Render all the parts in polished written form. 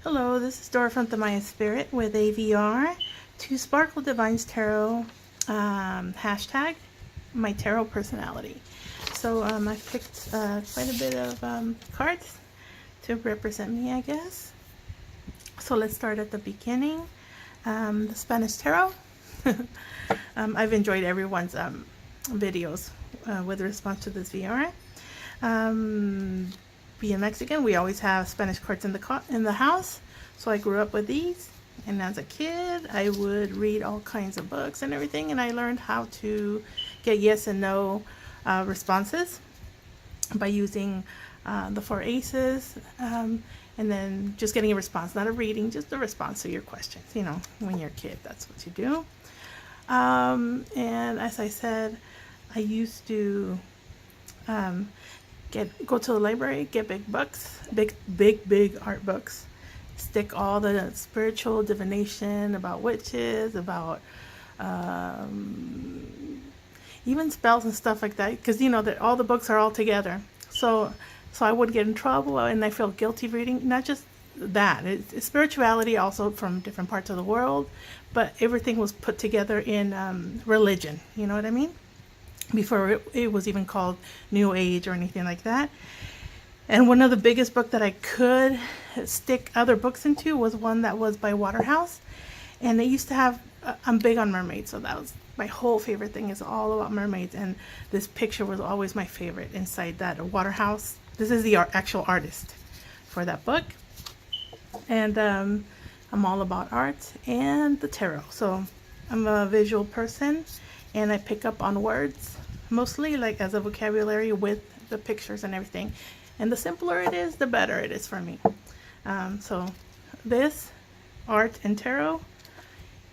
Hello, this is Dora from the Mayan Spirit with AVR to Sparkle Divine's Tarot hashtag my tarot personality. So I picked quite a bit of cards to represent me, I guess. So let's start at the beginning. The Spanish Tarot. I've enjoyed everyone's videos with response to this VR. Being Mexican, we always have Spanish cards in the house, so I grew up with these. And as a kid, I would read all kinds of books and everything, and I learned how to get yes and no responses by using the four aces, and then just getting a response, not a reading, just a response to your questions. You know, when you're a kid, that's what you do. And as I said, I used to go to the library, get big books, big art books, stick all the spiritual divination about witches, about even spells and stuff like that, because you know that all the books are all together. So I would get in trouble, and I feel guilty reading. Not just that, it's spirituality also from different parts of the world, but everything was put together in religion. You know what I mean? Before it was even called New Age or anything like that. And one of the biggest book that I could stick other books into was one that was by Waterhouse, and they used to have I'm big on mermaids, so that was my whole favorite thing, is all about mermaids, and this picture was always my favorite inside that Waterhouse. This is the actual artist for that book. And I'm all about art and the tarot, so I'm a visual person, and I pick up on words mostly, like as a vocabulary with the pictures and everything. And the simpler it is, the better it is for me. So this, art and tarot,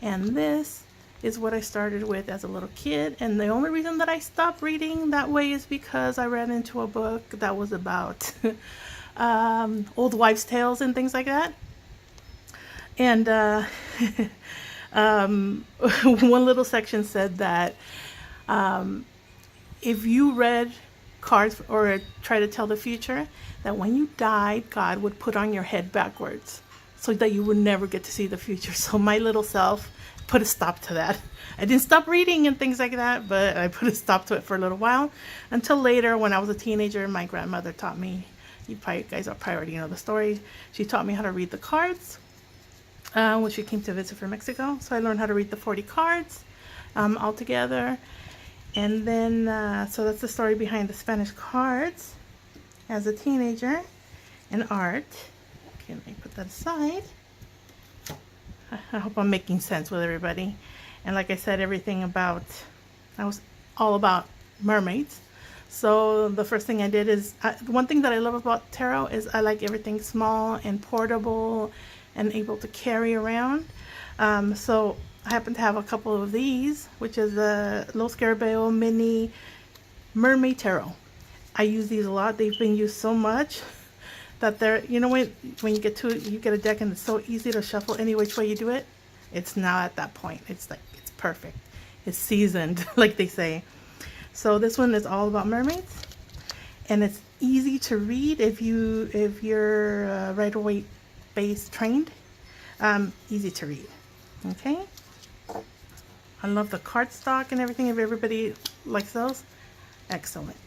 and this is what I started with as a little kid. And the only reason that I stopped reading that way is because I ran into a book that was about old wives' tales and things like that. And one little section said that if you read cards or try to tell the future, that when you died, God would put on your head backwards so that you would never get to see the future. So my little self put a stop to that. I didn't stop reading and things like that, but I put a stop to it for a little while, until later when I was a teenager. My grandmother taught me, you guys probably already know the story, she taught me how to read the cards when she came to visit from Mexico. So I learned how to read the 40 cards all together. And then, so that's the story behind the Spanish cards as a teenager. And art. Okay, let me put that aside. I hope I'm making sense with everybody. And like I said, everything about, I was all about mermaids. So the first thing I did is, one thing that I love about tarot is I like everything small and portable and able to carry around. So I happen to have a couple of these, which is the Los Scarabeo Mini Mermaid Tarot. I use these a lot. They've been used so much that they're, you know, when you get to it, you get a deck and it's so easy to shuffle any which way you do it. It's now at that point. It's like, it's perfect. It's seasoned, like they say. So this one is all about mermaids, and it's easy to read if you're Rider-Waite trained. Easy to read. Okay. I love the cardstock and everything. If everybody likes those, excellent.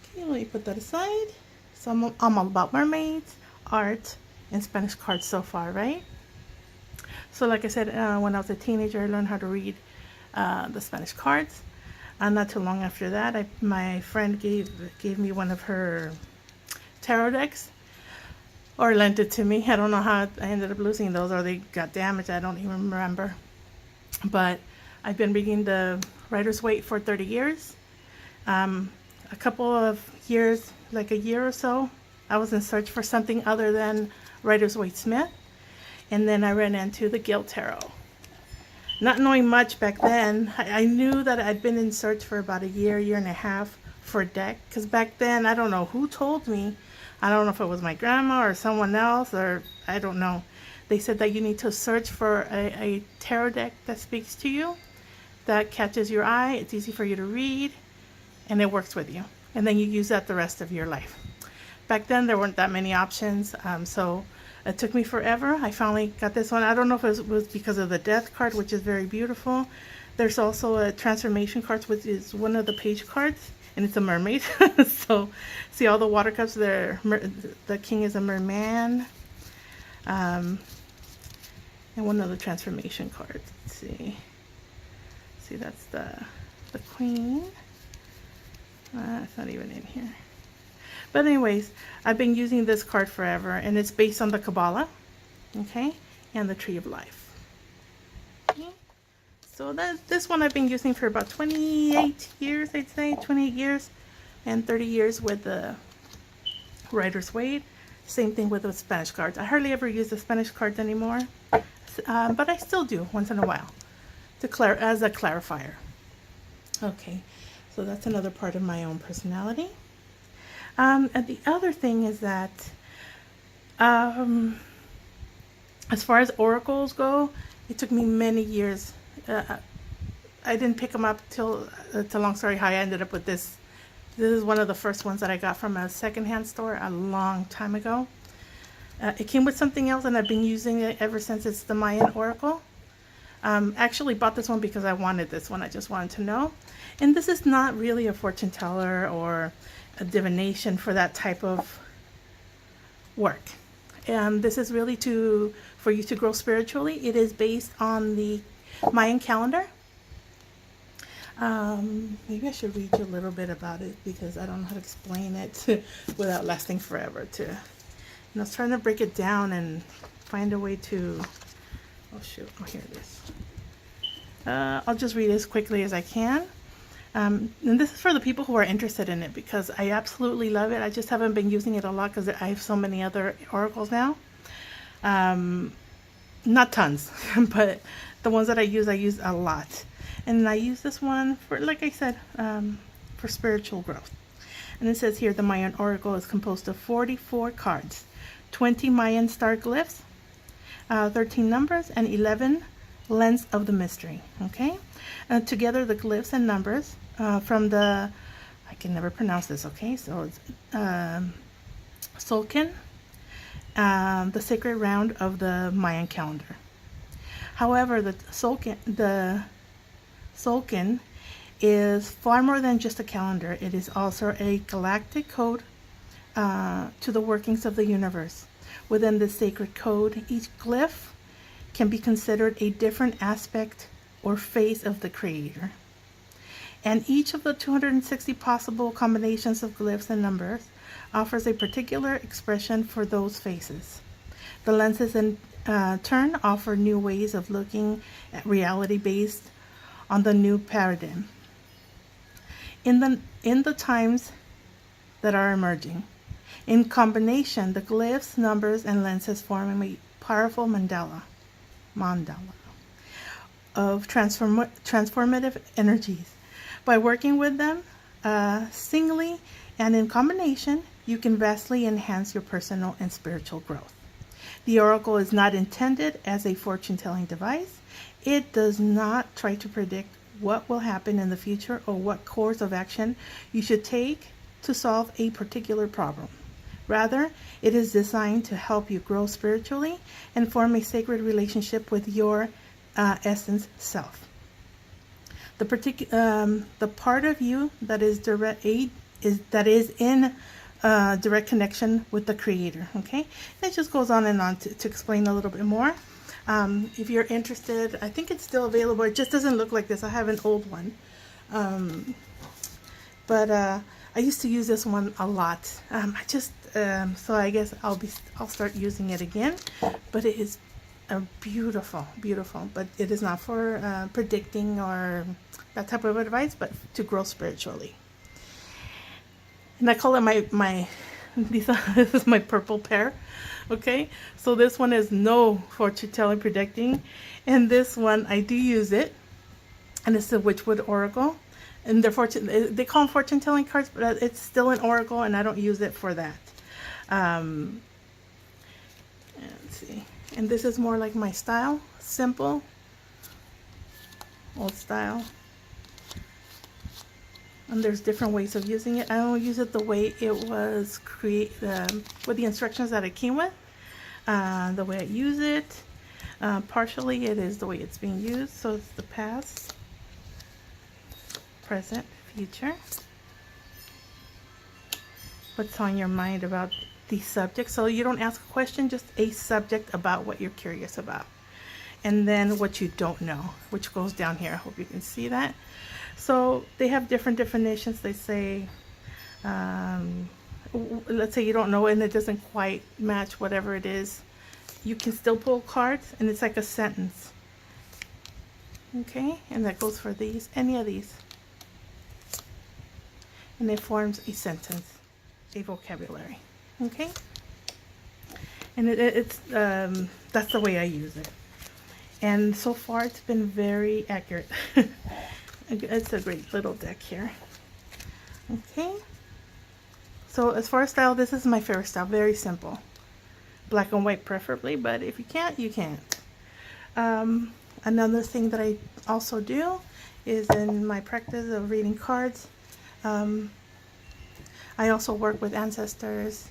Okay, let me put that aside. So I'm all about mermaids, art, and Spanish cards so far, right? So like I said, when I was a teenager, I learned how to read the Spanish cards. Not too long after that, my friend gave me one of her tarot decks, or lent it to me. I don't know how I ended up losing those, or they got damaged. I don't even remember. But I've been reading the Rider-Waite for 30 years. A couple of years, like a year or so, I was in search for something other than Rider-Waite Smith. And then I ran into the Guild Tarot. Not knowing much back then, I knew that I'd been in search for about a year and a half for a deck. Because back then, I don't know who told me. I don't know if it was my grandma or someone else, or I don't know. They said that you need to search for a tarot deck that speaks to you, that catches your eye, it's easy for you to read, and it works with you. And then you use that the rest of your life. Back then, there weren't that many options, so It took me forever. I finally got this one. I don't know if it was because of the death card, which is very beautiful. There's also a transformation card, which is one of the page cards, and it's a mermaid. So see all the water cups there. The king is a merman. And one of the transformation cards. Let's see. See, that's the queen. It's not even in here. But anyways, I've been using this card forever, and it's based on the Kabbalah, okay, and the Tree of Life. Okay. So this one I've been using for about 28 years, I'd say, 28 years, and 30 years with the Rider's Waite. Same thing with the Spanish cards. I hardly ever use the Spanish cards anymore, but I still do once in a while as a clarifier. Okay, so that's another part of my own personality. And the other thing is that as far as oracles go, it took me many years. I didn't pick them up till, it's a long story how I ended up with this. This is one of the first ones that I got from a secondhand store a long time ago. It came with something else, and I've been using it ever since. It's the Mayan Oracle. Actually bought this one because I wanted this one. I just wanted to know. And this is not really a fortune teller or a divination for that type of work. And this is really for you to grow spiritually. It is based on the Mayan calendar. Maybe I should read you a little bit about it because I don't know how to explain it without lasting forever. And I was trying to break it down and find a way to, oh shoot, oh here it is. I'll just read it as quickly as I can. And this is for the people who are interested in it because I absolutely love it. I just haven't been using it a lot because I have so many other oracles now. Not tons, but the ones that I use a lot. And I use this one for, like I said, for spiritual growth. And it says here, the Mayan Oracle is composed of 44 cards, 20 Mayan star glyphs, 13 numbers, and 11 lens of the mystery. Okay? Together, the glyphs and numbers from the, I can never pronounce this, okay? So it's Tzolk'in, the sacred round of the Mayan calendar. However, the Tzolk'in is far more than just a calendar. It is also a galactic code to the workings of the universe. Within this sacred code, each glyph can be considered a different aspect or face of the Creator. And each of the 260 possible combinations of glyphs and numbers offers a particular expression for those faces. The lenses in turn offer new ways of looking at reality based on the new paradigm in the times that are emerging. In combination, the glyphs, numbers, and lenses form a powerful mandala of transformative energies. By working with them singly and in combination, you can vastly enhance your personal and spiritual growth. The oracle is not intended as a fortune-telling device. It does not try to predict what will happen in the future or what course of action you should take to solve a particular problem. Rather, it is designed to help you grow spiritually and form a sacred relationship with your essence self. The part of you that is in direct connection with the Creator. Okay, it just goes on and on to explain a little bit more. If you're interested, I think it's still available. It just doesn't look like this. I have an old one, but I used to use this one a lot. So I guess I'll start using it again. But it is beautiful, but it is not for predicting or that type of advice, but to grow spiritually. And I call it this is my purple pear. Okay, so this one is no fortune telling predicting, and this one I do use it, and it's the Witchwood Oracle, and they call them fortune telling cards, but it's still an oracle, and I don't use it for that. Let's see, and this is more like my style, simple, old style. And there's different ways of using it. I don't use it the way it was created with the instructions that it came with. the way I use it. Partially it is the way it's being used. So it's the past, present, future. What's on your mind about the subject? So you don't ask a question, just a subject about what you're curious about. And then what you don't know, which goes down here. I hope you can see that. So they have different definitions. They say, let's say you don't know and it doesn't quite match whatever it is. You can still pull cards and it's like a sentence. Okay, and that goes for these, any of these. And it forms a sentence, a vocabulary. Okay, and it's that's the way I use it. And so far it's been very accurate. It's a great little deck here. Okay, so as far as style, this is my favorite style. Very simple, black and white preferably, but if you can't, you can't. Another thing that I also do is in my practice of reading cards, I also work with ancestors,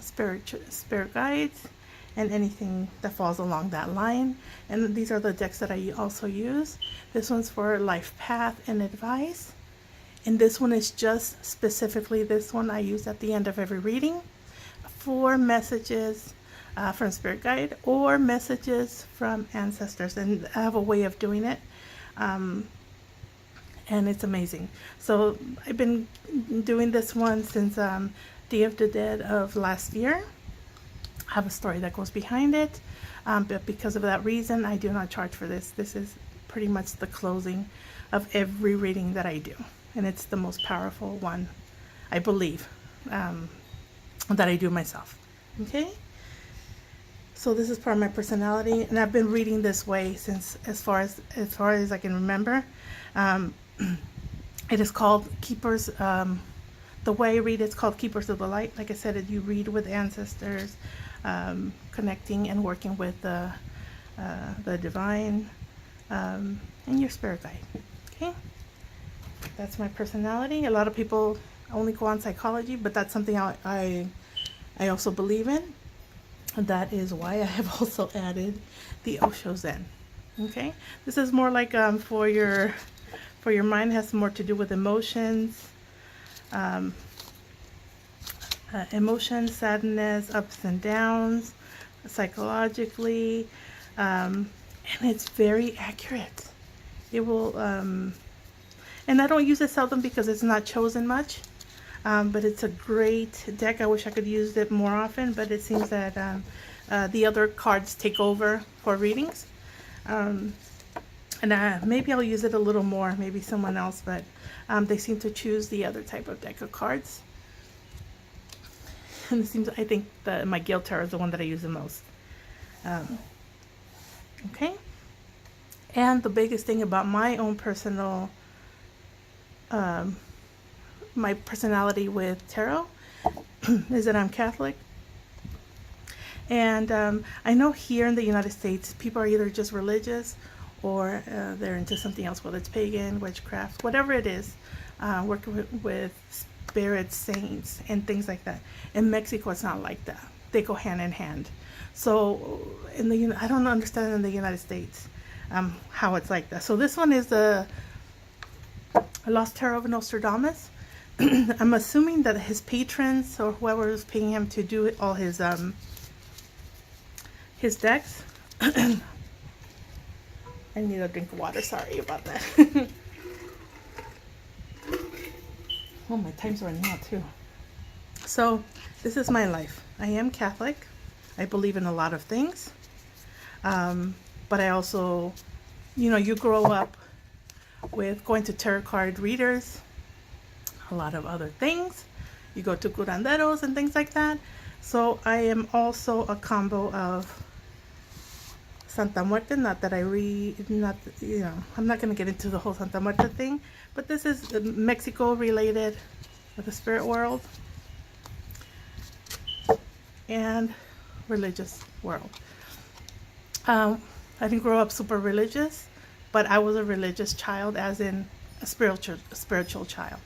spirit guides, and anything that falls along that line. And these are the decks that I also use. This one's for life path and advice. And this one is just specifically this one I use at the end of every reading for messages from spirit guide or messages from ancestors. And I have a way of doing it. And it's amazing. So I've been doing this one since Day of the Dead of last year. I have a story that goes behind it, but because of that reason, I do not charge for this. This is pretty much the closing of every reading that I do, and it's the most powerful one, I believe, that I do myself. Okay, so this is part of my personality, and I've been reading this way since as far as I can remember. It is called Keepers. The way I read it's called Keepers of the Light. Like I said, you read with ancestors, connecting and working with the divine, and your spirit guide. Okay, that's my personality. A lot of people only go on psychology, but that's something I also believe in. That is why I have also added the Osho Zen. Okay, this is more like for your mind. It has more to do with emotions. Emotions, sadness, ups and downs, psychologically, and it's very accurate. It will, and I don't use it seldom because it's not chosen much, but it's a great deck. I wish I could use it more often, but it seems that the other cards take over for readings, and maybe I'll use it a little more, maybe someone else, but they seem to choose the other type of deck of cards. And it seems, I think my Guild Tarot is the one that I use the most. Okay. And the biggest thing about my own personal, my personality with tarot is that I'm Catholic. And I know here in the United States, people are either just religious or they're into something else, whether it's pagan, witchcraft, whatever it is, working with spirits, saints, and things like that. In Mexico, it's not like that. They go hand in hand. So I don't understand in the United States how it's like that. So this one is the Lost Tarot of Nostradamus. I'm assuming that his patrons or whoever is paying him to do all his decks. I need a drink of water. Sorry about that. Oh, my time's running out too. So this is my life. I am Catholic. I believe in a lot of things. But I also, you grow up with going to tarot card readers, a lot of other things. You go to curanderos and things like that. So I am also a combo of Santa Muerte, not that I read, I'm not going to get into the whole Santa Muerte thing, but this is Mexico related with the spirit world and religious world. I didn't grow up super religious, but I was a religious child, as in a spiritual child.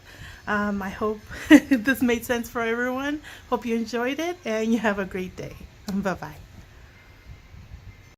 I hope this made sense for everyone. Hope you enjoyed it and you have a great day. Bye-bye.